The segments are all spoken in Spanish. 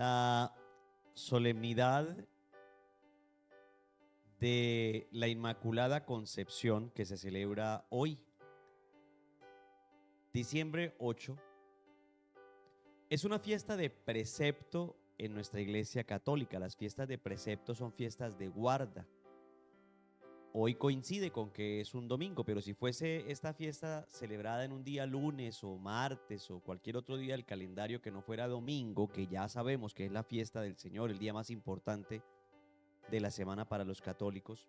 La solemnidad de la Inmaculada Concepción que se celebra hoy, diciembre 8, es una fiesta de precepto en nuestra Iglesia Católica. Las fiestas de precepto son fiestas de guarda. Hoy coincide con que es un domingo, pero si fuese esta fiesta celebrada en un día lunes o martes o cualquier otro día del calendario que no fuera domingo, que ya sabemos que es la fiesta del Señor, el día más importante de la semana para los católicos,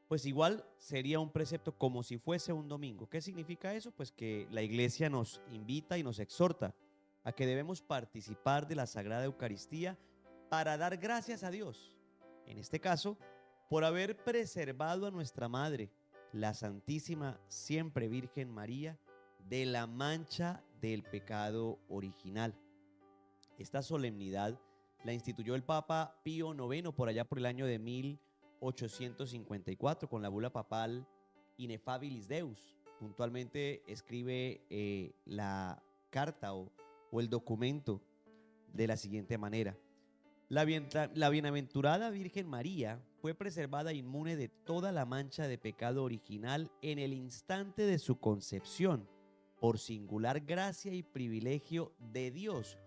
pues igual sería un precepto como si fuese un domingo. ¿Qué significa eso? Pues que la Iglesia nos invita y nos exhorta a que debemos participar de la Sagrada Eucaristía para dar gracias a Dios. En este caso, por haber preservado a nuestra Madre, la Santísima Siempre Virgen María, de la mancha del pecado original. Esta solemnidad la instituyó el Papa Pío IX por allá por el año de 1854 con la bula papal Ineffabilis Deus. Puntualmente escribe la carta o el documento de la siguiente manera. La bienaventurada Virgen María fue preservada inmune de toda la mancha de pecado original en el instante de su concepción, por singular gracia y privilegio de Dios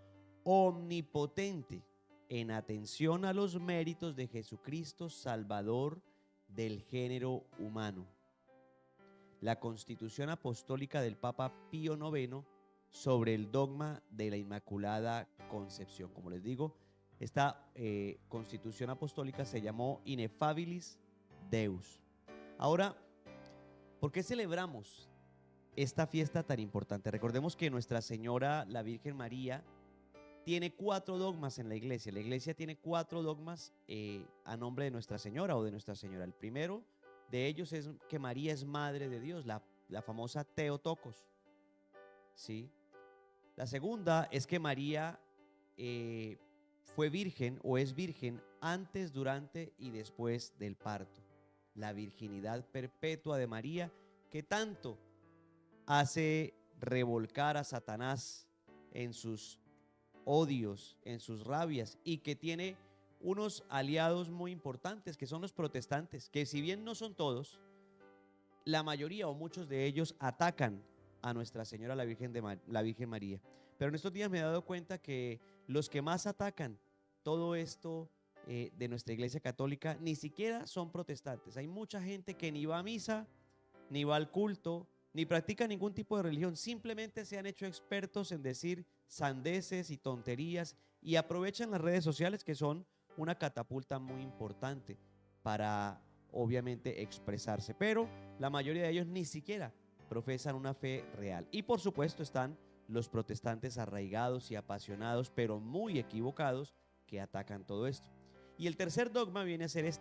omnipotente, en atención a los méritos de Jesucristo, Salvador del género humano. La Constitución Apostólica del Papa Pío IX sobre el dogma de la Inmaculada Concepción. Como les digo, esta Constitución Apostólica se llamó Ineffabilis Deus. Ahora, ¿por qué celebramos esta fiesta tan importante? Recordemos que Nuestra Señora, la Virgen María, tiene 4 dogmas en la Iglesia. La Iglesia tiene 4 dogmas a nombre de Nuestra Señora o de Nuestra Señora. El primero de ellos es que María es Madre de Dios, la famosa Theotokos, ¿sí? La segunda es que María fue virgen o es virgen antes, durante y después del parto. La virginidad perpetua de María, que tanto hace revolcar a Satanás en sus odios, en sus rabias, y que tiene unos aliados muy importantes que son los protestantes, que si bien no son todos, la mayoría o muchos de ellos atacan a Nuestra Señora la Virgen María. Pero en estos días me he dado cuenta que los que más atacan todo esto de nuestra Iglesia Católica ni siquiera son protestantes. Hay mucha gente que ni va a misa, ni va al culto, ni practica ningún tipo de religión. Simplemente se han hecho expertos en decir sandeces y tonterías y aprovechan las redes sociales, que son una catapulta muy importante para obviamente expresarse, pero la mayoría de ellos ni siquiera profesan una fe real. Y por supuesto están los protestantes arraigados y apasionados, pero muy equivocados, que atacan todo esto. Y el tercer dogma viene a ser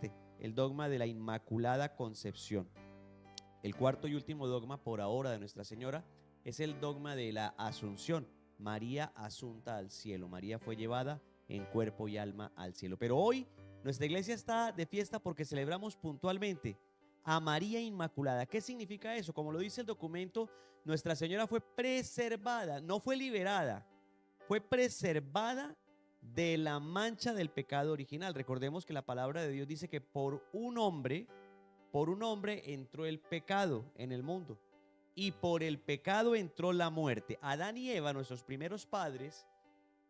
el dogma de la Inmaculada Concepción. El cuarto y último dogma por ahora de Nuestra Señora es el dogma de la Asunción. María asunta al cielo. María fue llevada en cuerpo y alma al cielo. Pero hoy nuestra iglesia está de fiesta porque celebramos puntualmente a María Inmaculada. ¿Qué significa eso? Como lo dice el documento, Nuestra Señora fue preservada, no fue liberada, fue preservada de la mancha del pecado original. Recordemos que la palabra de Dios dice que por un hombre entró el pecado en el mundo y por el pecado entró la muerte. Adán y Eva, nuestros primeros padres,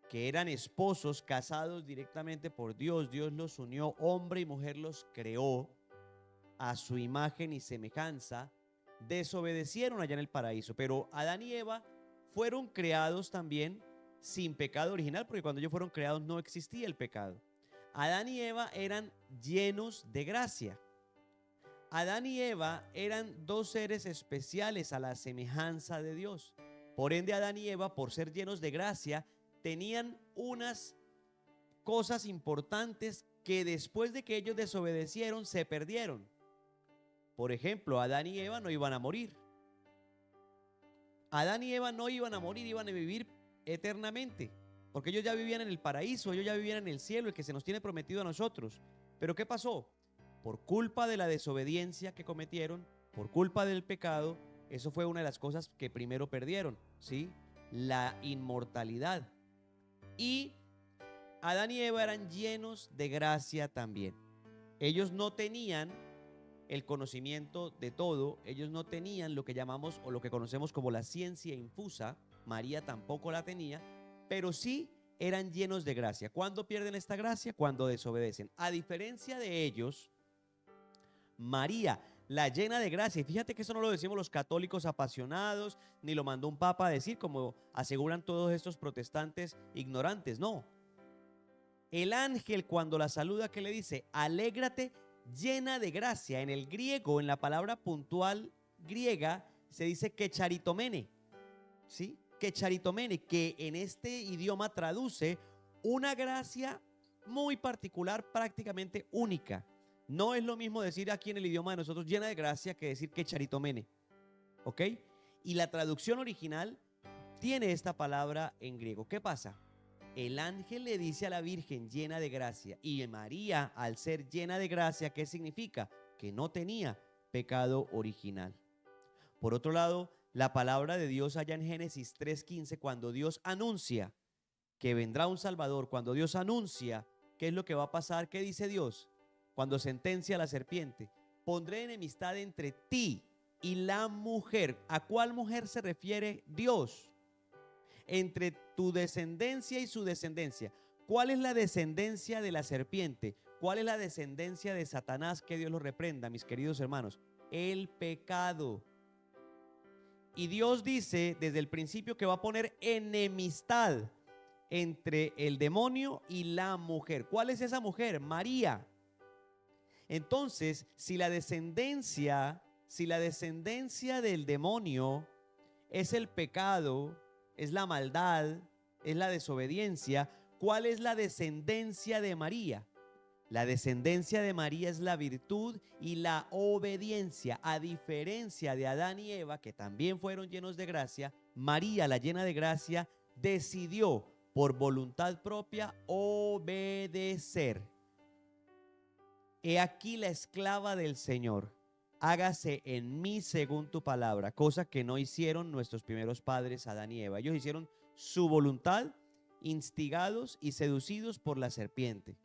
que eran esposos casados directamente por Dios, Dios los unió, hombre y mujer los creó a su imagen y semejanza, desobedecieron allá en el paraíso, pero Adán y Eva fueron creados también sin pecado original, porque cuando ellos fueron creados no existía el pecado. Adán y Eva eran llenos de gracia. Adán y Eva eran 2 seres especiales a la semejanza de Dios. Por ende, Adán y Eva, por ser llenos de gracia, tenían unas cosas importantes que después de que ellos desobedecieron se perdieron. Por ejemplo, Adán y Eva no iban a morir. Adán y Eva no iban a morir, iban a vivir eternamente, porque ellos ya vivían en el paraíso, ellos ya vivían en el cielo, el que se nos tiene prometido a nosotros. Pero ¿qué pasó? Por culpa de la desobediencia que cometieron, por culpa del pecado, eso fue una de las cosas que primero perdieron, ¿sí? La inmortalidad. Y Adán y Eva eran llenos de gracia también. Ellos no tenían el conocimiento de todo, ellos no tenían lo que llamamos o lo que conocemos como la ciencia infusa, María tampoco la tenía, pero sí eran llenos de gracia. ¿Cuándo pierden esta gracia? Cuando desobedecen. A diferencia de ellos, María, la llena de gracia, y fíjate que eso no lo decimos los católicos apasionados, ni lo mandó un papa a decir, como aseguran todos estos protestantes ignorantes, no. El ángel cuando la saluda, ¿qué le dice? Alégrate, llena de gracia. En el griego, en la palabra puntual griega, se dice que charitomene, ¿sí? Que charitomene, que en este idioma traduce una gracia muy particular, prácticamente única. No es lo mismo decir aquí en el idioma de nosotros llena de gracia que decir que charitomene, ¿ok? Y la traducción original tiene esta palabra en griego. ¿Qué pasa? El ángel le dice a la Virgen llena de gracia, y María, al ser llena de gracia, ¿qué significa? Que no tenía pecado original. Por otro lado, la palabra de Dios allá en Génesis 3:15, cuando Dios anuncia que vendrá un Salvador, cuando Dios anuncia qué es lo que va a pasar, ¿qué dice Dios? Cuando sentencia a la serpiente, pondré enemistad entre ti y la mujer. ¿A cuál mujer se refiere Dios? Entre tu descendencia y su descendencia. ¿Cuál es la descendencia de la serpiente? ¿Cuál es la descendencia de Satanás? Que Dios lo reprenda, mis queridos hermanos. El pecado. Y Dios dice desde el principio que va a poner enemistad entre el demonio y la mujer. ¿Cuál es esa mujer? María. Entonces, si la descendencia del demonio es el pecado, es la maldad, es la desobediencia, ¿cuál es la descendencia de María? La descendencia de María es la virtud y la obediencia. A diferencia de Adán y Eva, que también fueron llenos de gracia, María, la llena de gracia, decidió por voluntad propia obedecer. He aquí la esclava del Señor, hágase en mí según tu palabra, cosa que no hicieron nuestros primeros padres Adán y Eva. Ellos hicieron su voluntad, instigados y seducidos por la serpiente,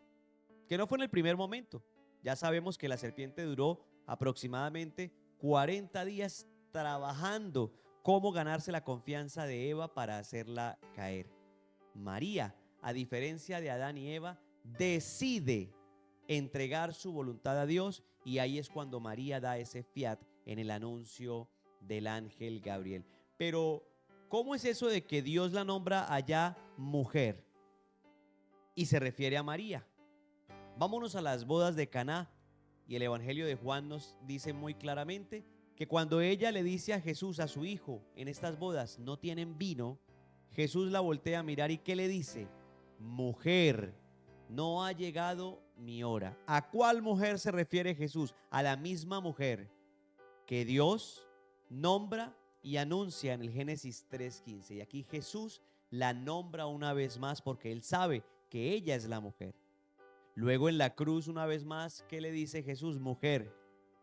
que no fue en el primer momento. Ya sabemos que la serpiente duró aproximadamente 40 días trabajando cómo ganarse la confianza de Eva para hacerla caer. María, a diferencia de Adán y Eva, decide entregar su voluntad a Dios, y ahí es cuando María da ese fiat en el anuncio del ángel Gabriel. Pero, ¿cómo es eso de que Dios la nombra allá mujer y se refiere a María? Vámonos a las bodas de Caná, y el Evangelio de Juan nos dice muy claramente que cuando ella le dice a Jesús, a su hijo, en estas bodas no tienen vino, Jesús la voltea a mirar y ¿qué le dice? Mujer, no ha llegado mi hora. ¿A cuál mujer se refiere Jesús? A la misma mujer que Dios nombra y anuncia en el Génesis 3:15. Y aquí Jesús la nombra una vez más porque Él sabe que ella es la mujer. Luego en la cruz una vez más, ¿qué le dice Jesús? Mujer,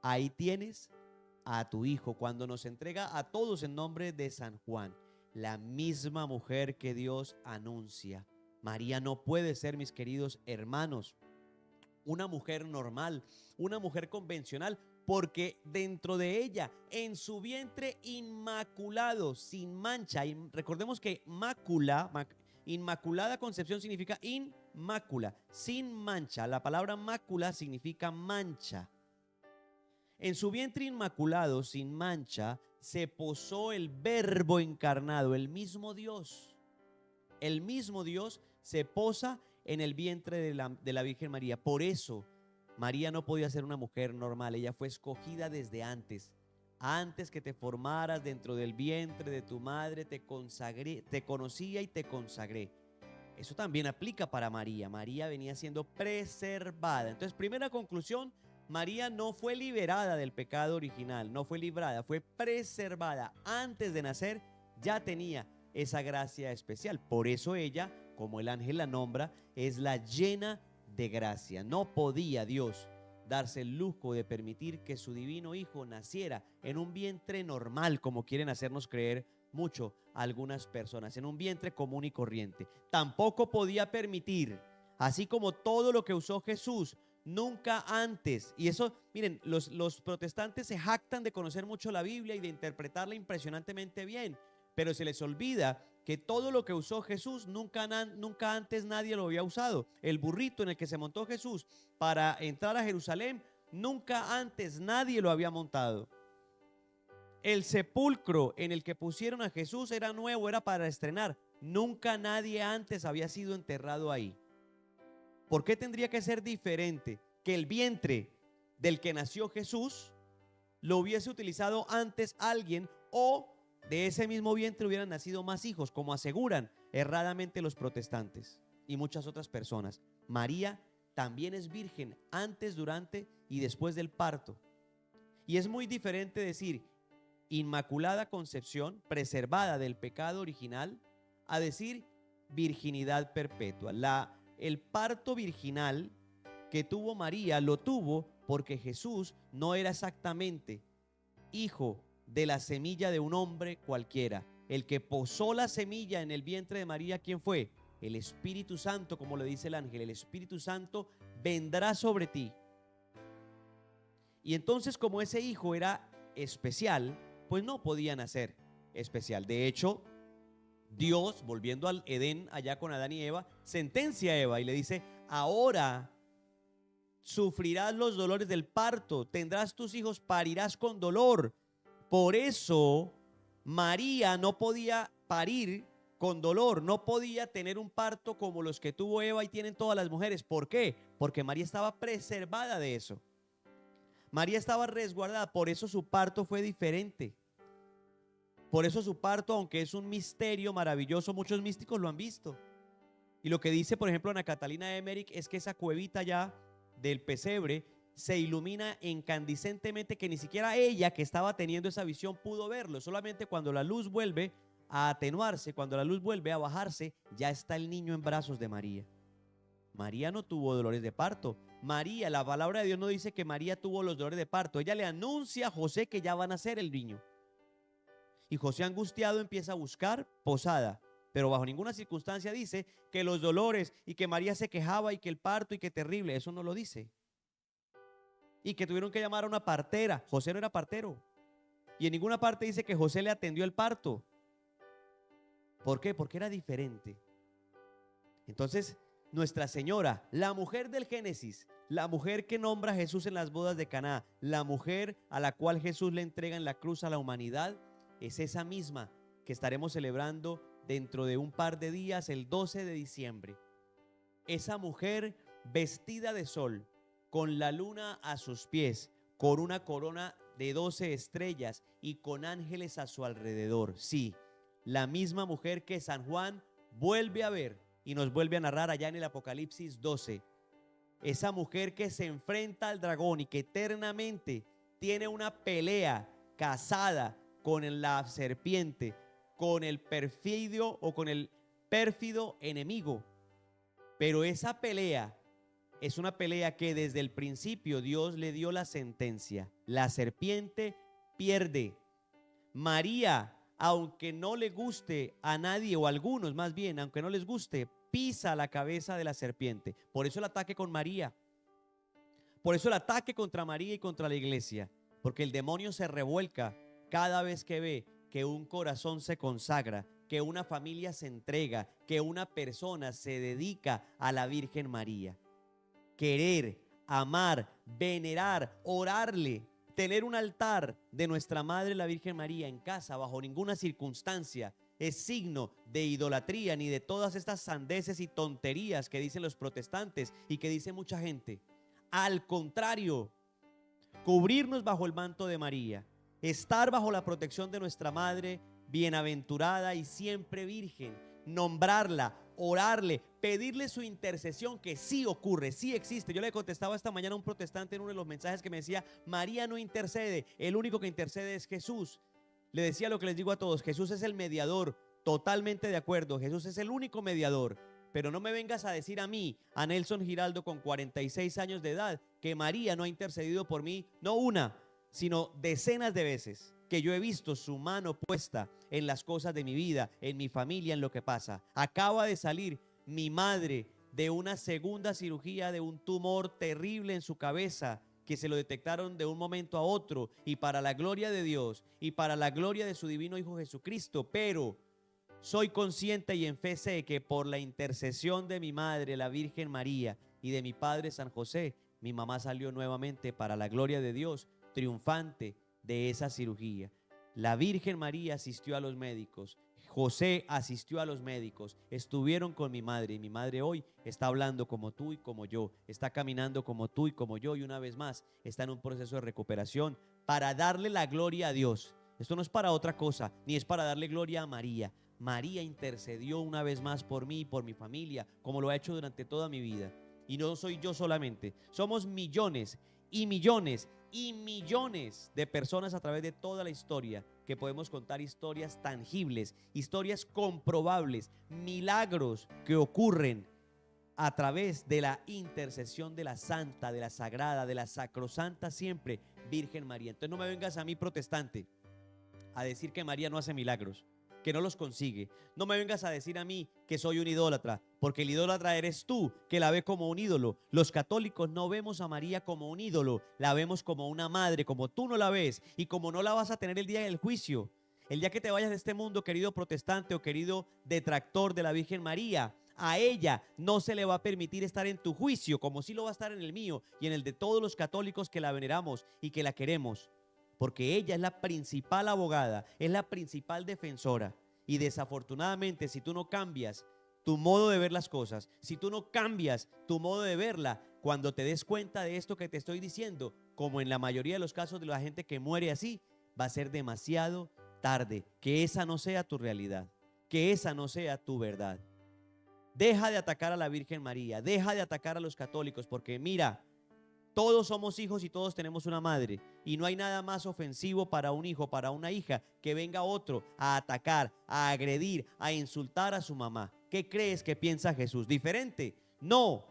ahí tienes a tu hijo. Cuando nos entrega a todos en nombre de San Juan, la misma mujer que Dios anuncia. María no puede ser, mis queridos hermanos, una mujer normal, una mujer convencional, porque dentro de ella, en su vientre inmaculado, sin mancha, y recordemos que inmaculada concepción significa inmácula, sin mancha. La palabra mácula significa mancha. En su vientre inmaculado, sin mancha, se posó el Verbo encarnado, el mismo Dios. El mismo Dios se posa en el vientre de la Virgen María. Por eso, María no podía ser una mujer normal. Ella fue escogida desde antes. Antes que te formaras dentro del vientre de tu madre, te consagré, te conocía y te consagré. Eso también aplica para María. María venía siendo preservada. Entonces, primera conclusión, María no fue liberada del pecado original, no fue librada, fue preservada. Antes de nacer ya tenía esa gracia especial. Por eso ella, como el ángel la nombra, es la llena de gracia. No podía Dios darse el lujo de permitir que su divino hijo naciera en un vientre normal, como quieren hacernos creer mucho algunas personas, en un vientre común y corriente. Tampoco podía permitir así como todo lo que usó Jesús, nunca antes. Y eso, miren, los protestantes se jactan de conocer mucho la Biblia y de interpretarla impresionantemente bien, pero se les olvida que todo lo que usó Jesús nunca antes nadie lo había usado. El burrito en el que se montó Jesús para entrar a Jerusalén, nunca antes nadie lo había montado. El sepulcro en el que pusieron a Jesús era nuevo, era para estrenar. Nunca nadie antes había sido enterrado ahí. ¿Por qué tendría que ser diferente que el vientre del que nació Jesús lo hubiese utilizado antes alguien, o de ese mismo vientre hubieran nacido más hijos, como aseguran erradamente los protestantes y muchas otras personas? María también es virgen antes, durante y después del parto. Y es muy diferente decir inmaculada concepción, preservada del pecado original, a decir virginidad perpetua. El parto virginal que tuvo María lo tuvo porque Jesús no era exactamente hijo de la semilla de un hombre cualquiera. El que posó la semilla en el vientre de María, ¿quién fue? El Espíritu Santo, como le dice el ángel. El Espíritu Santo vendrá sobre ti. Y entonces, como ese hijo era especial, pues no podía nacer especial. De hecho, Dios, volviendo al Edén allá con Adán y Eva, sentencia a Eva y le dice: ahora sufrirás los dolores del parto, tendrás tus hijos, parirás con dolor. Por eso María no podía parir con dolor, no podía tener un parto como los que tuvo Eva y tienen todas las mujeres. ¿Por qué? Porque María estaba preservada de eso. María estaba resguardada, por eso su parto fue diferente. Por eso su parto, aunque es un misterio maravilloso, muchos místicos lo han visto. Y lo que dice, por ejemplo, Ana Catalina Emmerich, es que esa cuevita ya del pesebre se ilumina incandescentemente, que ni siquiera ella, que estaba teniendo esa visión, pudo verlo. Solamente cuando la luz vuelve a atenuarse, cuando la luz vuelve a bajarse, ya está el niño en brazos de María. María no tuvo dolores de parto. María, la palabra de Dios no dice que María tuvo los dolores de parto. Ella le anuncia a José que ya va a nacer el niño. Y José, angustiado, empieza a buscar posada, pero bajo ninguna circunstancia dice que los dolores y que María se quejaba y que el parto y que terrible. Eso no lo dice. Y que tuvieron que llamar a una partera. José no era partero. Y en ninguna parte dice que José le atendió el parto. ¿Por qué? Porque era diferente. Entonces, Nuestra Señora, la mujer del Génesis, la mujer que nombra a Jesús en las bodas de Caná, la mujer a la cual Jesús le entrega en la cruz a la humanidad, es esa misma que estaremos celebrando dentro de un par de días, el 12 de diciembre. Esa mujer vestida de sol, con la luna a sus pies, con una corona de 12 estrellas y con ángeles a su alrededor. Sí, la misma mujer que San Juan vuelve a ver y nos vuelve a narrar allá en el Apocalipsis 12. Esa mujer que se enfrenta al dragón y que eternamente tiene una pelea casada con la serpiente, con el perfidio o con el pérfido enemigo. Pero esa pelea es una pelea que desde el principio Dios le dio la sentencia. La serpiente pierde. María, aunque no le guste a nadie, o a algunos más bien, aunque no les guste, pisa la cabeza de la serpiente. Por eso el ataque con María. Por eso el ataque contra María y contra la iglesia. Porque el demonio se revuelca cada vez que ve que un corazón se consagra, que una familia se entrega, que una persona se dedica a la Virgen María. Querer, amar, venerar, orarle, tener un altar de nuestra Madre la Virgen María en casa bajo ninguna circunstancia es signo de idolatría, ni de todas estas sandeces y tonterías que dicen los protestantes y que dice mucha gente. Al contrario, cubrirnos bajo el manto de María, estar bajo la protección de nuestra Madre bienaventurada y siempre virgen, nombrarla, orarle, pedirle su intercesión, que sí ocurre, sí existe. Yo le contestaba esta mañana a un protestante en uno de los mensajes que me decía: María no intercede, el único que intercede es Jesús. Le decía lo que les digo a todos: Jesús es el mediador, totalmente de acuerdo, Jesús es el único mediador. Pero no me vengas a decir a mí, a Nelson Giraldo con 46 años de edad, que María no ha intercedido por mí, no una, sino decenas de veces, que yo he visto su mano puesta en las cosas de mi vida, en mi familia, en lo que pasa. Acaba de salir mi madre de una segunda cirugía de un tumor terrible en su cabeza, que se lo detectaron de un momento a otro, y para la gloria de Dios y para la gloria de su divino Hijo Jesucristo. Pero soy consciente y en fe sé que por la intercesión de mi madre, la Virgen María, y de mi padre San José, mi mamá salió nuevamente, para la gloria de Dios, triunfante de esa cirugía. La Virgen María asistió a los médicos, José asistió a los médicos, estuvieron con mi madre, y mi madre hoy está hablando como tú y como yo, está caminando como tú y como yo, y una vez más está en un proceso de recuperación para darle la gloria a Dios. Esto no es para otra cosa, ni es para darle gloria a María. María intercedió una vez más por mí y por mi familia, como lo ha hecho durante toda mi vida. Y no soy yo solamente, somos millones y millones y millones de personas a través de toda la historia, que podemos contar historias tangibles, historias comprobables, milagros que ocurren a través de la intercesión de la santa, de la sagrada, de la sacrosanta siempre Virgen María. Entonces no me vengas a mí, protestante, a decir que María no hace milagros, que no los consigue. No me vengas a decir a mí que soy un idólatra, porque el idólatra eres tú, que la ve como un ídolo. Los católicos no vemos a María como un ídolo, la vemos como una madre, como tú no la ves y como no la vas a tener el día del juicio. El día que te vayas de este mundo, querido protestante o querido detractor de la Virgen María, a ella no se le va a permitir estar en tu juicio, como sí lo va a estar en el mío y en el de todos los católicos que la veneramos y que la queremos. Porque ella es la principal abogada, es la principal defensora. Y desafortunadamente, si tú no cambias tu modo de ver las cosas, si tú no cambias tu modo de verla, cuando te des cuenta de esto que te estoy diciendo, como en la mayoría de los casos de la gente que muere así, va a ser demasiado tarde. Que esa no sea tu realidad, que esa no sea tu verdad. Deja de atacar a la Virgen María, deja de atacar a los católicos, porque mira, todos somos hijos y todos tenemos una madre, y no hay nada más ofensivo para un hijo, para una hija, que venga otro a atacar, a agredir, a insultar a su mamá. ¿Qué crees que piensa Jesús? ¿Diferente? No.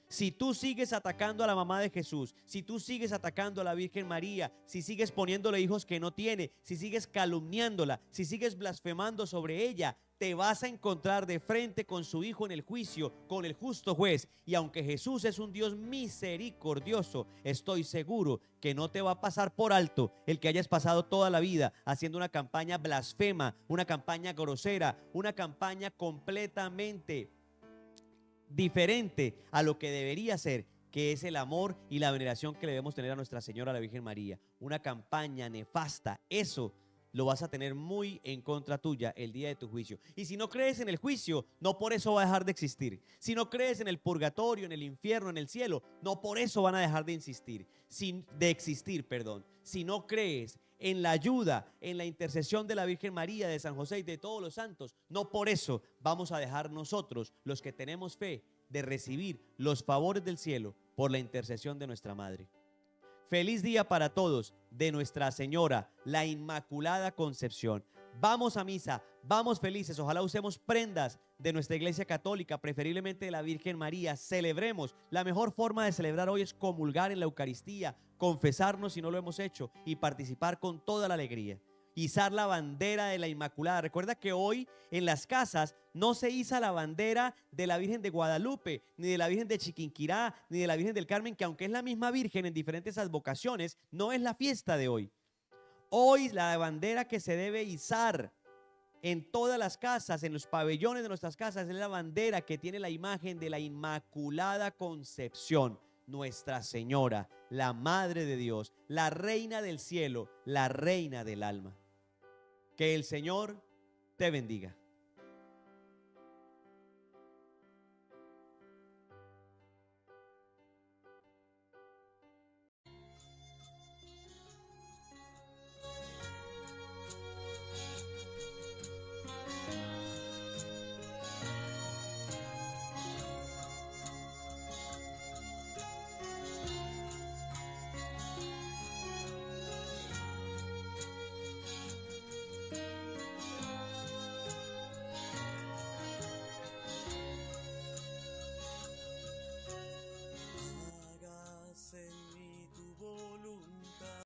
Si tú sigues atacando a la mamá de Jesús, si tú sigues atacando a la Virgen María, si sigues poniéndole hijos que no tiene, si sigues calumniándola, si sigues blasfemando sobre ella, te vas a encontrar de frente con su Hijo en el juicio, con el justo juez. Y aunque Jesús es un Dios misericordioso, estoy seguro que no te va a pasar por alto el que hayas pasado toda la vida haciendo una campaña blasfema, una campaña grosera, una campaña completamente diferente a lo que debería ser, que es el amor y la veneración que le debemos tener a Nuestra Señora, la Virgen María. Una campaña nefasta, eso lo vas a tener muy en contra tuya el día de tu juicio. Y si no crees en el juicio, no por eso va a dejar de existir. Si no crees en el purgatorio, en el infierno, en el cielo, no por eso van a dejar de existir. Si no crees en la ayuda, en la intercesión de la Virgen María, de San José y de todos los santos, no por eso vamos a dejar nosotros, los que tenemos fe, de recibir los favores del cielo por la intercesión de nuestra Madre. Feliz día para todos de Nuestra Señora, la Inmaculada Concepción. Vamos a misa, vamos felices, ojalá usemos prendas de nuestra Iglesia Católica, preferiblemente de la Virgen María. Celebremos, la mejor forma de celebrar hoy es comulgar en la Eucaristía, confesarnos si no lo hemos hecho y participar con toda la alegría. Izar la bandera de la Inmaculada. Recuerda que hoy en las casas no se iza la bandera de la Virgen de Guadalupe, ni de la Virgen de Chiquinquirá, ni de la Virgen del Carmen, que aunque es la misma Virgen en diferentes advocaciones, no es la fiesta de hoy. Hoy la bandera que se debe izar en todas las casas, en los pabellones de nuestras casas, es la bandera que tiene la imagen de la Inmaculada Concepción, Nuestra Señora, la Madre de Dios, la Reina del cielo, la Reina del alma. Que el Señor te bendiga.